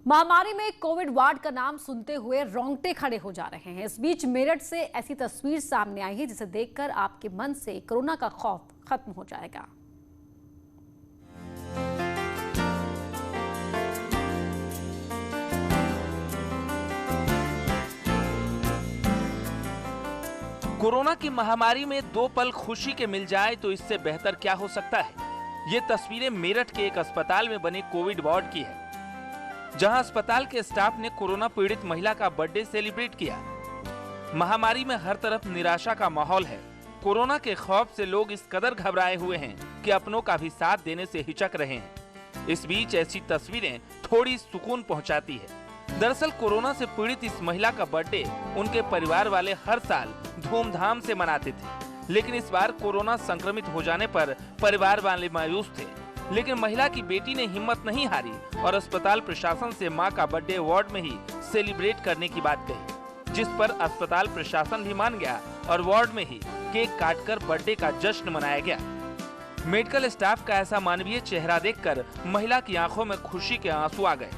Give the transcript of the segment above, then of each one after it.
महामारी में Covid ward का नाम सुनते हुए रोंगटे खड़े हो जा रहे हैं। इस बीच मेरठ से ऐसी तस्वीर सामने आई है जिसे देखकर आपके मन से कोरोना का खौफ खत्म हो जाएगा। कोरोना की महामारी में दो पल खुशी के मिल जाए तो इससे बेहतर क्या हो सकता है। ये तस्वीरें मेरठ के एक अस्पताल में बने कोविड वार्ड की है, जहां अस्पताल के स्टाफ ने कोरोना पीड़ित महिला का बर्थडे सेलिब्रेट किया। महामारी में हर तरफ निराशा का माहौल है। कोरोना के खौफ से लोग इस कदर घबराए हुए हैं कि अपनों का भी साथ देने से हिचक रहे हैं। इस बीच ऐसी तस्वीरें थोड़ी सुकून पहुंचाती है। दरअसल कोरोना से पीड़ित इस महिला का बर्थडे उनके परिवार वाले हर साल धूमधाम से मनाते थे, लेकिन इस बार कोरोना संक्रमित हो जाने पर परिवार वाले मायूस थे। लेकिन महिला की बेटी ने हिम्मत नहीं हारी और अस्पताल प्रशासन से मां का बर्थडे वार्ड में ही सेलिब्रेट करने की बात कही, जिस पर अस्पताल प्रशासन भी मान गया और वार्ड में ही केक काटकर बर्थडे का जश्न मनाया गया। मेडिकल स्टाफ का ऐसा मानवीय चेहरा देखकर महिला की आंखों में खुशी के आंसू आ गए।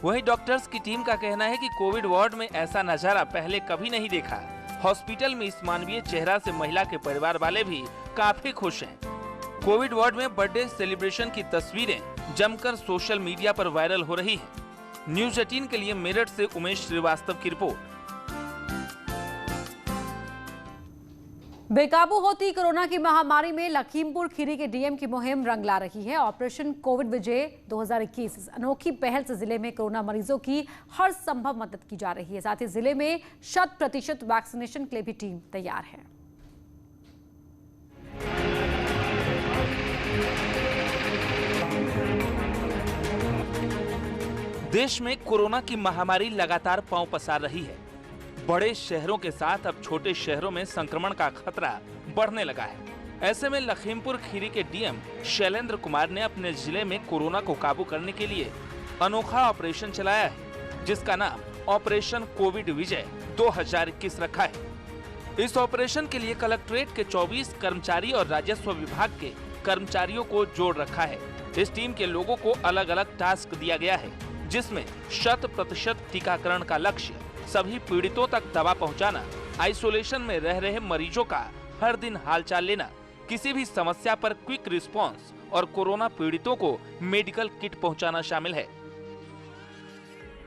वहीं डॉक्टर्स की टीम का कहना है कि कोविड वार्ड में ऐसा नजारा पहले कभी नहीं देखा। हॉस्पिटल में इस मानवीय चेहरा से महिला के परिवार वाले भी काफी खुश हैं। कोविड वार्ड में बर्थडे सेलिब्रेशन की तस्वीरें जमकर सोशल मीडिया पर वायरल हो रही हैं। न्यूज़ 18 के लिए मेरठ से उमेश श्रीवास्तव की रिपोर्ट। बेकाबू होती कोरोना की महामारी में लखीमपुर खीरी के डीएम की मुहिम रंग ला रही है। ऑपरेशन कोविड विजय 2021 इस अनोखी पहल से जिले में कोरोना मरीजों की हर संभव मदद की जा रही है। साथ ही जिले में 100% वैक्सीनेशन के लिए भी टीम तैयार है। देश में कोरोना की महामारी लगातार पांव पसार रही है। बड़े शहरों के साथ अब छोटे शहरों में संक्रमण का खतरा बढ़ने लगा है। ऐसे में लखीमपुर खीरी के डीएम शैलेंद्र कुमार ने अपने जिले में कोरोना को काबू करने के लिए अनोखा ऑपरेशन चलाया है, जिसका नाम ऑपरेशन कोविड विजय 2021 रखा है। इस ऑपरेशन के लिए कलेक्ट्रेट के 24 कर्मचारी और राजस्व विभाग के कर्मचारियों को जोड़ रखा है। इस टीम के लोगों को अलग अलग टास्क दिया गया है, जिसमें 100% टीकाकरण का लक्ष्य, सभी पीड़ितों तक दवा पहुंचाना, आइसोलेशन में रह रहे मरीजों का हर दिन हालचाल लेना, किसी भी समस्या पर क्विक रिस्पांस और कोरोना पीड़ितों को मेडिकल किट पहुंचाना शामिल है।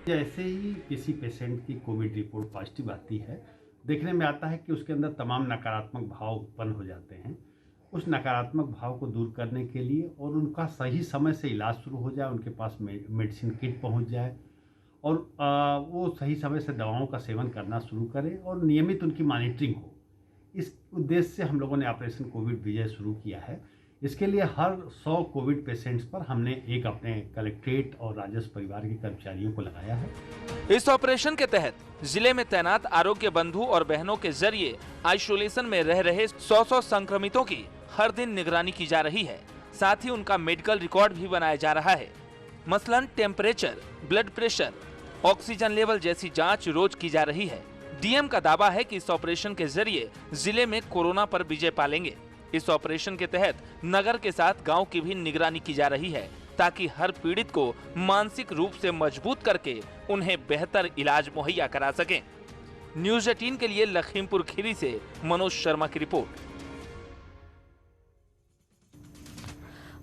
जैसे ही किसी पेशेंट की कोविड रिपोर्ट पॉजिटिव आती है, देखने में आता है कि उसके अंदर तमाम नकारात्मक भाव उत्पन्न हो जाते हैं। उस नकारात्मक भाव को दूर करने के लिए और उनका सही समय से इलाज शुरू हो जाए, उनके पास मेडिसिन किट पहुंच जाए और वो सही समय से दवाओं का सेवन करना शुरू करें और नियमित उनकी मॉनिटरिंग हो। इस उद्देश्य से हम लोगों ने ऑपरेशन कोविड विजय शुरू किया है। इसके लिए हर 100 कोविड पेशेंट्स पर हमने एक अपने कलेक्ट्रेट और राजस्व परिवार के कर्मचारियों को लगाया है। इस ऑपरेशन के तहत जिले में तैनात आरोग्य बंधु और बहनों के जरिए आइसोलेशन में रह रहे 100 संक्रमितों की हर दिन निगरानी की जा रही है। साथ ही उनका मेडिकल रिकॉर्ड भी बनाया जा रहा है। मसलन temperature, blood pressure, oxygen level जैसी जांच रोज की जा रही है। डीएम का दावा है कि इस ऑपरेशन के जरिए जिले में कोरोना पर विजय पालेंगे। इस ऑपरेशन के तहत नगर के साथ गांव की भी निगरानी की जा रही है, ताकि हर पीड़ित को मानसिक रूप से मजबूत करके उन्हें बेहतर इलाज मुहैया करा सकें। न्यूज़ 18 के लिए लखीमपुर खीरी से मनोज शर्मा की रिपोर्ट।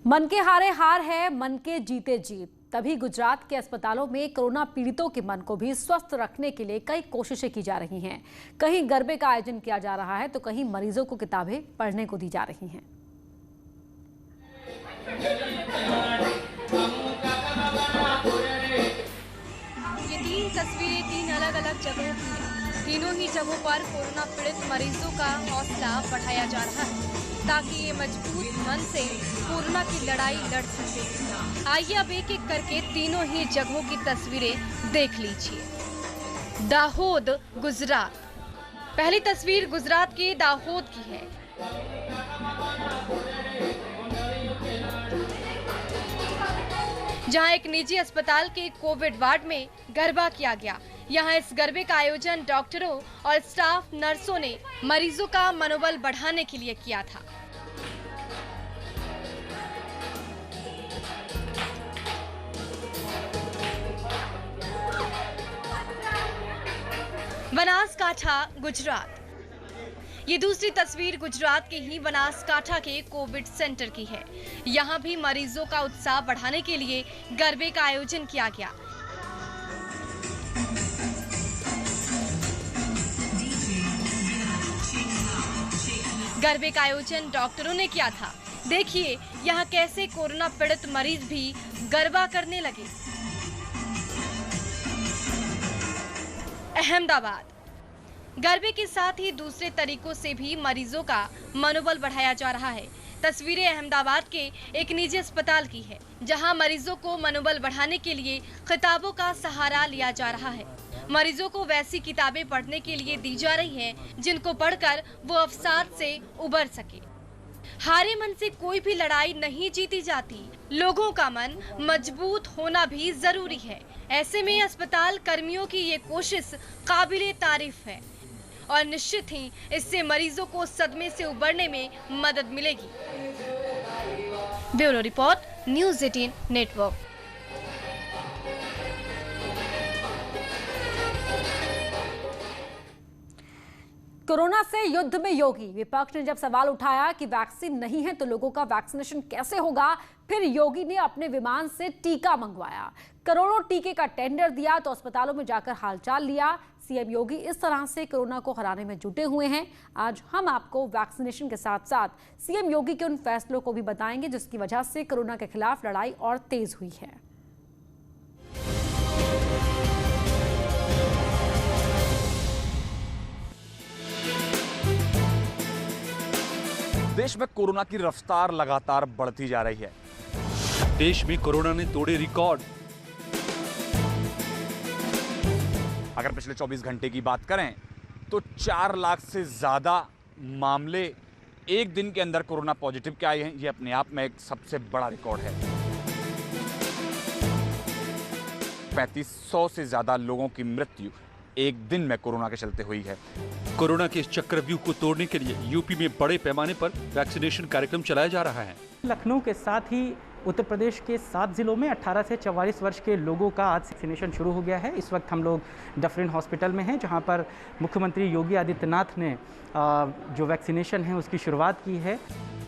मन के हारे हार है, मन के जीते जीत। तभी गुजरात के अस्पतालों में कोरोना पीड़ितों के मन को भी स्वस्थ रखने के लिए कई कोशिशें की जा रही हैं। कहीं गरबे का आयोजन किया जा रहा है तो कहीं मरीजों को किताबें पढ़ने को दी जा रही हैं। ये 3 तस्वीरें 3 अलग-अलग जगहों की हैं। तीनों ही जगहों पर कोरोना पीड़ित मरीजों का हौसला बढ़ाया जा रहा है, ताकि ये मजबूत मन से कोरोना की लड़ाई लड़ सके। आइए अब एक एक करके तीनों ही जगहों की तस्वीरें देख लीजिए। दाहोद, गुजरात। पहली तस्वीर गुजरात के दाहोद की है। जहां एक निजी अस्पताल के कोविड वार्ड में गरबा किया गया। यहां इस गरबे का आयोजन डॉक्टरों और स्टाफ नर्सों ने मरीजों का मनोबल बढ़ाने के लिए किया था। बनासकांठा, गुजरात। ये दूसरी तस्वीर गुजरात के ही बनासकांठा के कोविड सेंटर की है। यहाँ भी मरीजों का उत्साह बढ़ाने के लिए गरबे का आयोजन किया गया। गरबे का आयोजन डॉक्टरों ने किया था। देखिए यहाँ कैसे कोरोना पीड़ित मरीज भी गरबा करने लगे। अहमदाबाद। गरबे के साथ ही दूसरे तरीकों से भी मरीजों का मनोबल बढ़ाया जा रहा है। तस्वीरें अहमदाबाद के एक निजी अस्पताल की है, जहां मरीजों को मनोबल बढ़ाने के लिए किताबों का सहारा लिया जा रहा है। मरीजों को वैसी किताबें पढ़ने के लिए दी जा रही हैं जिनको पढ़कर वो अवसाद से उबर सके। हारे मन से कोई भी लड़ाई नहीं जीती जाती। लोगों का मन मजबूत होना भी जरूरी है। ऐसे में अस्पताल कर्मियों की ये कोशिश काबिले तारीफ है और निश्चित ही इससे मरीजों को सदमे से उबरने में मदद मिलेगी। Bureau report, news 18 network. Corona से युद्ध में योगी। विपक्ष ने जब सवाल उठाया कि वैक्सीन नहीं है तो लोगों का वैक्सीनेशन कैसे होगा, फिर योगी ने अपने विमान से टीका मंगवाया। करोड़ों टीके का टेंडर दिया तो अस्पतालों में जाकर हालचाल लिया। सीएम योगी इस तरह से कोरोना को हराने में जुटे हुए हैं। आज हम आपको वैक्सीनेशन के साथ साथ सीएम योगी के उन फैसलों को भी बताएंगे जिसकी वजह से कोरोना के खिलाफ लड़ाई और तेज हुई है। देश में कोरोना की रफ्तार लगातार बढ़ती जा रही है। देश में कोरोना ने तोड़े रिकॉर्ड। अगर पिछले 24 घंटे की बात करें तो 4 लाख से ज्यादा मामले एक दिन के अंदर कोरोना पॉजिटिव के आए हैं। यह अपने आप में एक सबसे बड़ा रिकॉर्ड है। 3500 से ज्यादा लोगों की मृत्यु एक दिन में कोरोना के चलते हुई है। कोरोना के इस चक्रव्यूह को तोड़ने के लिए यूपी में बड़े पैमाने पर वैक्सीनेशन कार्यक्रम चलाया जा रहा है। लखनऊ के साथ ही उत्तर प्रदेश के 7 जिलों में 18 से 44 वर्ष के लोगों का आज वैक्सीनेशन शुरू हो गया है। इस वक्त हम लोग डफरिन हॉस्पिटल में हैं, जहां पर मुख्यमंत्री योगी आदित्यनाथ ने जो वैक्सीनेशन है उसकी शुरुआत की है।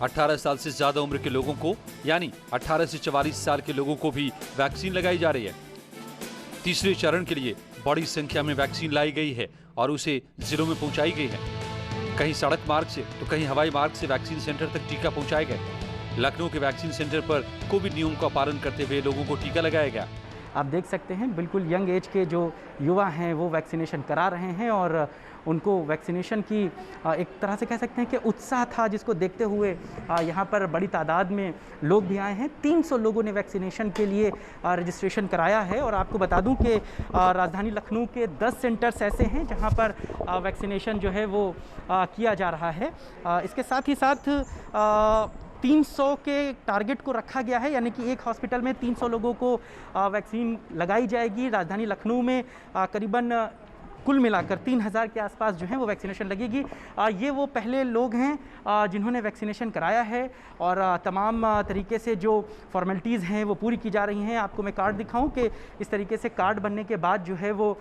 18 साल से ज्यादा उम्र के लोगों को यानी 18 से 44 साल के लोगों को भी वैक्सीन लगाई जा रही है। तीसरे चरण के लिए बड़ी संख्या में वैक्सीन लाई गई है और उसे जिलों में पहुंचाई गई है। कहीं सड़क मार्ग से तो कहीं हवाई मार्ग से वैक्सीन सेंटर तक टीका पहुंचाए गए। लखनऊ के वैक्सीन सेंटर पर कोविड नियमों का पालन करते हुए लोगों को टीका लगाया गया। आप देख सकते हैं बिल्कुल यंग एज के जो युवा हैं वो वैक्सीनेशन करा रहे हैं और उनको वैक्सीनेशन की एक तरह से कह सकते हैं कि उत्साह था, जिसको देखते हुए यहाँ पर बड़ी तादाद में लोग भी आए हैं। 300 लोगों ने वैक्सीनेशन के लिए रजिस्ट्रेशन कराया है और आपको बता दूं कि राजधानी लखनऊ के 10 सेंटर्स ऐसे हैं जहाँ पर वैक्सीनेशन जो है वो किया जा रहा है। इसके साथ ही साथ 300 के टारगेट को रखा गया है, यानी कि एक हॉस्पिटल में 300 लोगों को वैक्सीन लगाई जाएगी। राजधानी लखनऊ में करीबन कुल मिलाकर 3000 के आसपास जो है वो वैक्सीनेशन लगेगी। ये वो पहले लोग हैं जिन्होंने वैक्सीनेशन कराया है और तमाम तरीके से जो फॉर्मेलिटीज़ हैं वो पूरी की जा रही हैं। आपको मैं कार्ड दिखाऊं कि इस तरीके से कार्ड बनने के बाद जो है वो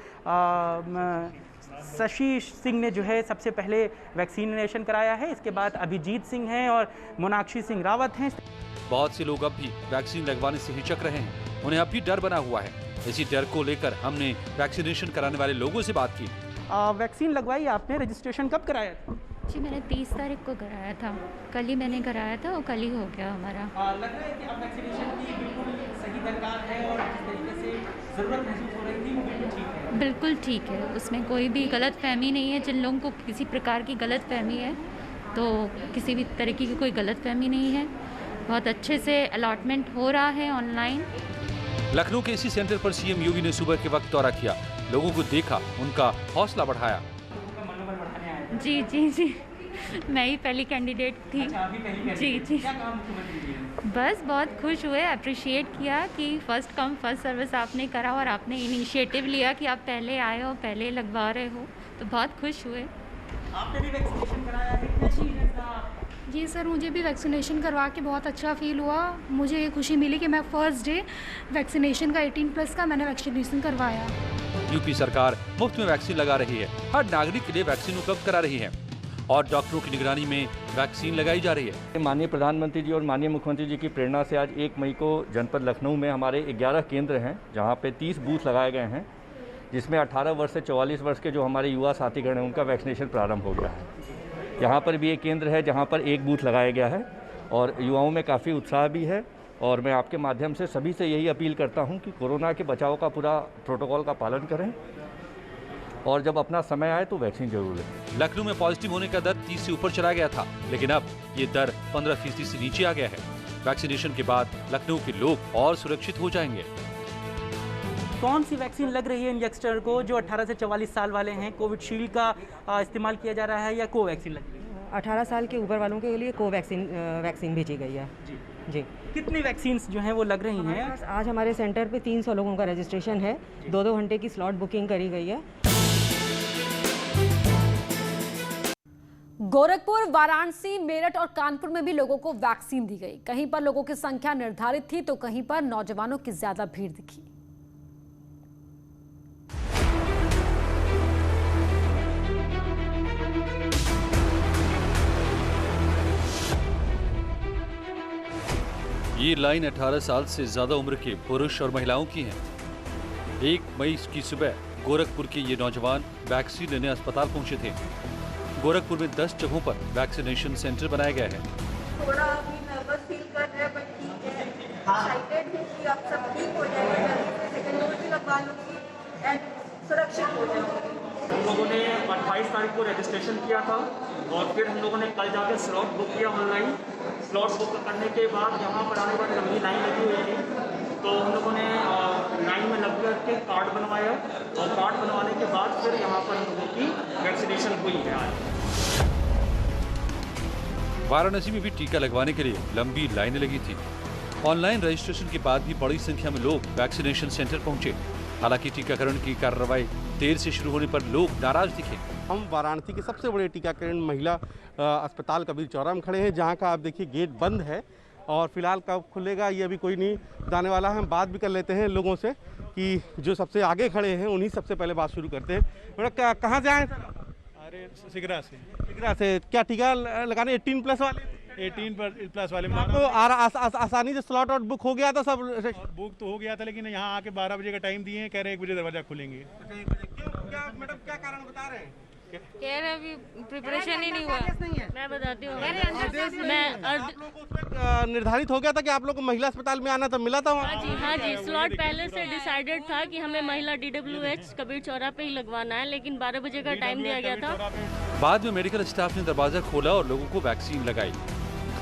शशि सिंह ने जो है सबसे पहले वैक्सीनेशन कराया है। इसके बाद अभिजीत सिंह हैं और मोनाक्षी सिंह रावत हैं। बहुत से लोग अब भी वैक्सीन लगवाने से हिचक रहे हैं। उन्हें अब भी डर बना हुआ है। इसी डर को लेकर हमने वैक्सीनेशन कराने वाले लोगों से बात की। वैक्सीन लगवाई आपने, रजिस्ट्रेशन कब कराया था? जी मैंने 30 तारीख को कराया था। कल ही मैंने कराया था और कल ही हो गया हमारा। लग रहा है कि अब वैक्सीनेशन की बिल्कुल सही दरकार है और जिस तरीके से ज़रूरत महसूस हो रही थी वो बिल्कुल ठीक है। बिल्कुल ठीक है, उसमें कोई भी गलत फहमी नहीं है। जिन लोगों को किसी प्रकार की गलत फहमी है तो किसी भी तरीके की कोई गलत फहमी नहीं है। बहुत अच्छे से अलॉटमेंट हो रहा है ऑनलाइन। लखनऊ के इसी सेंटर पर सीएम योगी ने सुबह के वक्त दौरा किया, लोगों को देखा, उनका हौसला बढ़ाया। जी जी जी मैं ही पहली कैंडिडेट थी। जी जी बस बहुत खुश हुए, अप्रिशिएट किया कि फर्स्ट कम फर्स्ट सर्विस आपने करा और आपने इनिशिएटिव लिया कि आप पहले आए हो, पहले लगवा रहे हो, तो बहुत खुश हुए। आपने भी वैक्सीनेशन कराया है? जी जी सर, मुझे भी वैक्सीनेशन करवा के बहुत अच्छा फील हुआ। मुझे ये खुशी मिली कि मैं फर्स्ट डे वैक्सीनेशन का 18+ का मैंने वैक्सीनेशन करवाया। यूपी सरकार मुफ्त में वैक्सीन लगा रही है, हर नागरिक के लिए वैक्सीन उपलब्ध करा रही है और डॉक्टरों की निगरानी में वैक्सीन लगाई जा रही है। माननीय प्रधानमंत्री जी और माननीय मुख्यमंत्री जी की प्रेरणा से आज 1 मई को जनपद लखनऊ में हमारे 11 केंद्र हैं, जहां पे 30 बूथ लगाए गए हैं, जिसमें 18 वर्ष से 44 वर्ष के जो हमारे युवा साथीगण हैं उनका वैक्सीनेशन प्रारंभ हो गया है। यहाँ पर भी एक केंद्र है जहाँ पर 1 बूथ लगाया गया है और युवाओं में काफ़ी उत्साह भी है और मैं आपके माध्यम से सभी से यही अपील करता हूँ कि कोरोना के बचाव का पूरा प्रोटोकॉल का पालन करें और जब अपना समय आए तो वैक्सीन जरूर लें। लखनऊ में पॉजिटिव होने का दर 30 से ऊपर चला गया था, लेकिन अब ये दर 15% से नीचे आ गया है। वैक्सीनेशन के बाद लखनऊ के लोग और सुरक्षित हो जाएंगे। कौन सी वैक्सीन लग रही है इन यंगस्टर को जो 18 से 44 साल वाले हैं? कोविशील्ड का इस्तेमाल किया जा रहा है या कोवैक्सीन लग रही है? 18 साल के ऊपर वालों के लिए वैक्सीन भेजी गई है। जी। कितनी वैक्सीन जो हैं वो लग रही हैं? आज हमारे सेंटर पे 300 लोगों का रजिस्ट्रेशन है। 2-2 घंटे की स्लॉट बुकिंग करी गई है। गोरखपुर, वाराणसी, मेरठ और कानपुर में भी लोगों को वैक्सीन दी गई। कहीं पर लोगों की संख्या निर्धारित थी तो कहीं पर नौजवानों की ज्यादा भीड़ दिखी। ये लाइन 18 साल से ज्यादा उम्र के पुरुष और महिलाओं की है। 1 मई की सुबह गोरखपुर के ये नौजवान वैक्सीन लेने अस्पताल पहुंचे थे। गोरखपुर में 10 जगहों पर वैक्सीनेशन सेंटर बनाया गया है। थोड़ा अभी नर्वस फील कर रहे हैं, बट ठीक है, एक्साइटेड हूं कि अब सब ठीक हो जाएगा, जल्दी से सेकंड डोज भी लगवा लूंगी एंड सुरक्षित हो जाऊंगी। हम लोगों ने 28 तारीख को रजिस्ट्रेशन किया था और फिर हम लोगों ने कल जाकर स्लॉट बुक किया ऑनलाइन। स्लॉट बुक करने के बाद यहाँ पर आने बाद लंबी लाइन लगी हुई थी, तो हम लोगों ने लाइन में लग करके कार्ड बनवाया और कार्ड बनवाने के बाद फिर यहाँ पर हम लोगों की वैक्सीनेशन हुई है। वाराणसी में भी टीका लगवाने के लिए लंबी लाइनें लगी थी। ऑनलाइन रजिस्ट्रेशन के बाद भी बड़ी संख्या में लोग वैक्सीनेशन सेंटर पहुंचे। हालांकि टीकाकरण की कार्रवाई देर से शुरू होने पर लोग नाराज दिखे। हम वाराणसी के सबसे बड़े टीकाकरण महिला अस्पताल कबीर चौरा में खड़े हैं, जहां का आप देखिए गेट बंद है और फिलहाल कब खुलेगा ये अभी कोई नहीं बताने वाला है। हम बात भी कर लेते हैं लोगों से कि जो सबसे आगे खड़े हैं उन्हीं सबसे पहले बात शुरू करते हैं। मैडम कहाँ से आए सर? अरे सिगरा से। सिगरा से। क्या टीका लगाने 18+ वाले? 18+ वाले तो आसानी से स्लॉट आउट बुक हो गया था सब? बुक तो हो गया था, लेकिन यहाँ आके 12 बजे का टाइम दिए हैं, कह रहे 1 बजे दरवाजा खुलेंगे। क्या मैडम क्या कारण बता रहे हैं? कह रहे अभी प्रिपरेशन ही नहीं हुआ। मैं बताती हूँ। निर्धारित हो गया था कि आप लोग को महिला अस्पताल में आना था, मिला था वहाँ? हाँ जी, स्लॉट पहले से डिसाइडेड था कि हमें महिला DWH कबीर चौरा पे ही लगवाना है, लेकिन 12 बजे का टाइम दिया गया था। बाद में मेडिकल स्टाफ ने दरवाजा खोला और लोगों को वैक्सीन लगाई।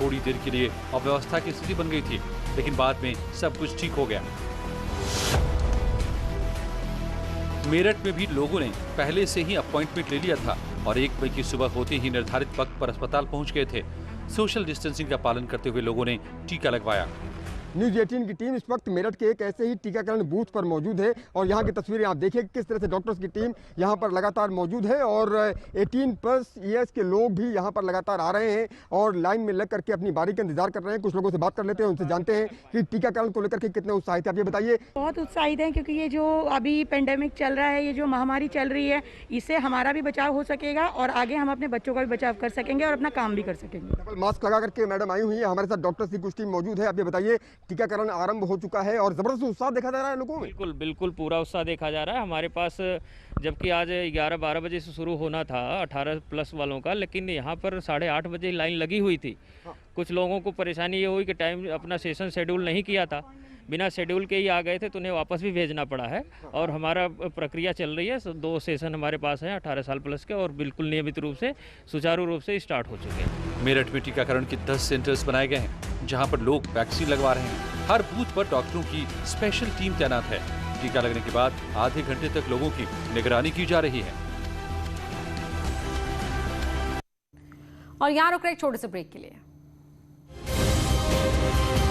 थोड़ी देर के लिए अव्यवस्था की स्थिति बन गई थी, लेकिन बाद में सब कुछ ठीक हो गया। मेरठ में भी लोगों ने पहले से ही अपॉइंटमेंट ले लिया था और 1 मई की सुबह होते ही निर्धारित वक्त पर अस्पताल पहुंच गए थे। सोशल डिस्टेंसिंग का पालन करते हुए लोगों ने टीका लगवाया। न्यूज़ 18 की टीम इस वक्त मेरठ के एक ऐसे ही टीकाकरण बूथ पर मौजूद है और यहाँ की तस्वीरें आप देखिए किस तरह से डॉक्टर्स की टीम यहाँ पर लगातार मौजूद है और 18+ ईयर्स के लोग भी यहाँ पर लगातार आ रहे हैं और लाइन में लग करके अपनी बारी का इंतजार कर रहे हैं। कुछ लोगों से बात कर लेते हैं, उनसे जानते हैं कि टीकाकरण को लेकर के कितने उत्साहित है। आप ये बताइए। बहुत उत्साहित हैं, क्योंकि ये जो अभी पेंडेमिक चल रहा है, ये जो महामारी चल रही है, इससे हमारा भी बचाव हो सकेगा और आगे हम अपने बच्चों का भी बचाव कर सकेंगे और अपना काम भी कर सकेंगे। मास्क लगा करके मैडम आई हुई है, हमारे साथ डॉक्टर्स की कुछ टीम मौजूद है। आप ये बताइए, टीकाकरण आरंभ हो चुका है और जबरदस्त उत्साह देखा जा रहा है लोगों में? बिल्कुल पूरा उत्साह देखा जा रहा है हमारे पास, जबकि आज 11-12 बजे से शुरू होना था 18+ वालों का, लेकिन यहाँ पर 8:30 बजे लाइन लगी हुई थी। कुछ लोगों को परेशानी ये हुई कि टाइम अपना सेशन शेड्यूल नहीं किया था, बिना शेड्यूल के ही आ गए थे, तो उन्हें वापस भी भेजना पड़ा है और हमारा प्रक्रिया चल रही है। 2 सेशन हमारे पास हैं 18 साल प्लस के और बिल्कुल नियमित रूप से सुचारू रूप से स्टार्ट हो चुके हैं। मेरठ में टीकाकरण के 10 सेंटर्स बनाए गए हैं, जहां पर लोग वैक्सीन लगवा रहे हैं। हर बूथ पर डॉक्टरों की स्पेशल टीम तैनात है। टीका लगने के बाद आधे घंटे तक लोगों की निगरानी की जा रही है। और यहाँ रुक रहे एक छोटे से ब्रेक के लिए।